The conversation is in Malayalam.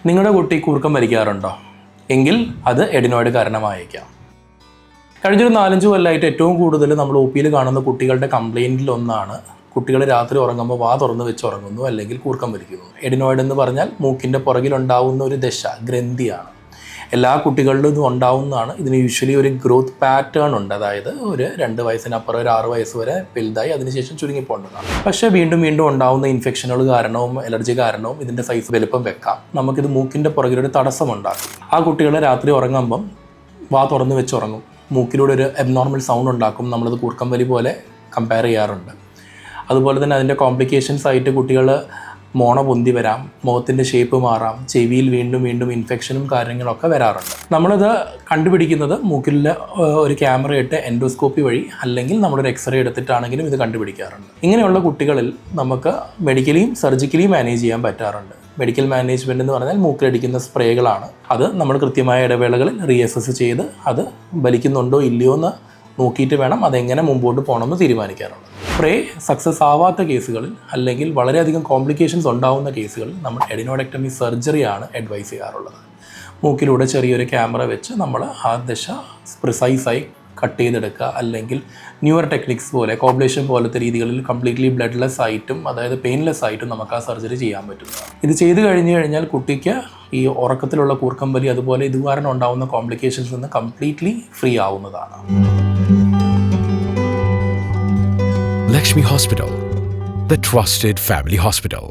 നിങ്ങളുടെ കുട്ടി കൂർക്കം വലിക്കാറുണ്ടോ? എങ്കിൽ അത് എഡിനോയിഡ് കാരണമായേക്കാം. കഴിഞ്ഞൊരു 4-5 കൊല്ലമായിട്ട് ഏറ്റവും കൂടുതൽ നമ്മൾ ഒ പിയിൽ കാണുന്ന കുട്ടികളുടെ കംപ്ലയിൻറ്റിൽ ഒന്നാണ് കുട്ടികൾ രാത്രി ഉറങ്ങുമ്പോൾ വാ തുറന്ന് വെച്ച് ഉറങ്ങുന്നു അല്ലെങ്കിൽ കൂർക്കം വലിക്കുന്നു. എഡിനോയിഡ് എന്ന് പറഞ്ഞാൽ മൂക്കിൻ്റെ പുറകിലുണ്ടാവുന്ന ഒരു ദശ, ഗ്രന്ഥിയാണ്. എല്ലാ കുട്ടികളിലും ഇത് ഉണ്ടാവുന്നതാണ്. ഇതിന് യൂഷ്വലി ഒരു ഗ്രോത്ത് പാറ്റേൺ ഉണ്ട്. അതായത് ഒരു 2 വയസ്സിനപ്പുറം ഒരു 6 വയസ്സ് വരെ വലുതായി അതിനുശേഷം ചുരുങ്ങിപ്പോണ്ടതാണ്. പക്ഷേ വീണ്ടും ഉണ്ടാവുന്ന ഇൻഫെക്ഷനുകൾ കാരണവും അലർജി കാരണവും ഇതിൻ്റെ സൈസ് വലുപ്പം വെക്കാം. നമുക്കിത് മൂക്കിൻ്റെ പുറകിലൊരു തടസ്സമുണ്ടാക്കും. ആ കുട്ടികൾ രാത്രി ഉറങ്ങുമ്പം വാ തുറന്ന് വെച്ച് ഉറങ്ങും. മൂക്കിലൂടെ ഒരു അബ്നോർമൽ സൗണ്ട് ഉണ്ടാക്കും. നമ്മളത് കൂർക്കം വലി പോലെ കമ്പയർ ചെയ്യാറുണ്ട്. അതുപോലെ തന്നെ അതിൻ്റെ കോംപ്ലിക്കേഷൻസ് ആയിട്ട് കുട്ടികൾ മോണ പൊന്തി വരാം, മുഖത്തിൻ്റെ ഷേപ്പ് മാറാം, ചെവിയിൽ വീണ്ടും ഇൻഫെക്ഷനും കാര്യങ്ങളൊക്കെ വരാറുണ്ട്. നമ്മളത് കണ്ടുപിടിക്കുന്നത് മൂക്കിൽ ഒരു ക്യാമറ ഇട്ട് എൻഡോസ്കോപ്പി വഴി അല്ലെങ്കിൽ നമ്മളൊരു എക്സ്റേ എടുത്തിട്ടാണെങ്കിലും ഇത് കണ്ടുപിടിക്കാറുണ്ട്. ഇങ്ങനെയുള്ള കുട്ടികളിൽ നമുക്ക് മെഡിക്കലിയും സർജിക്കലിയും മാനേജ് ചെയ്യാൻ പറ്റാറുണ്ട്. മെഡിക്കൽ മാനേജ്മെൻറ്റ് എന്ന് പറഞ്ഞാൽ മൂക്കിലടിക്കുന്ന സ്പ്രേകളാണ്. അത് നമ്മൾ കൃത്യമായ ഇടവേളകളിൽ റീഅസസ് ചെയ്ത് അത് വലിക്കുന്നുണ്ടോ ഇല്ലയോ എന്ന് നോക്കിയിട്ട് വേണം അതെങ്ങനെ മുമ്പോട്ട് പോകണമെന്ന് തീരുമാനിക്കാറുള്ളത്. സ്പ്രേ സക്സസ് ആവാത്ത കേസുകളിൽ അല്ലെങ്കിൽ വളരെയധികം കോംപ്ലിക്കേഷൻസ് ഉണ്ടാവുന്ന കേസുകളിൽ നമ്മൾ എഡിനോയിഡക്ടമി സർജറിയാണ് അഡ്വൈസ് ചെയ്യാറുള്ളത്. മൂക്കിലൂടെ ചെറിയൊരു ക്യാമറ വെച്ച് നമ്മൾ ആ ദശ പ്രിസൈസായി കട്ട് ചെയ്തെടുക്കുക, അല്ലെങ്കിൽ ന്യൂവർ ടെക്നിക്സ് പോലെ കോബ്ലേഷൻ പോലത്തെ രീതികളിൽ കംപ്ലീറ്റ്ലി ബ്ലഡ്ലെസ് ആയിട്ടും അതായത് പെയിൻലെസ് ആയിട്ടും നമുക്ക് ആ സർജറി ചെയ്യാൻ പറ്റുന്നതാണ്. ഇത് ചെയ്ത് കഴിഞ്ഞാൽ കുട്ടിക്ക് ഈ ഉറക്കത്തിലുള്ള കൂർക്കം വലി അതുപോലെ ഇത് കാരണം ഉണ്ടാകുന്ന കോംപ്ലിക്കേഷൻസ് നിന്ന് കംപ്ലീറ്റ്ലി ഫ്രീ ആവുന്നതാണ്. Lakshmi Hospital, the trusted family hospital.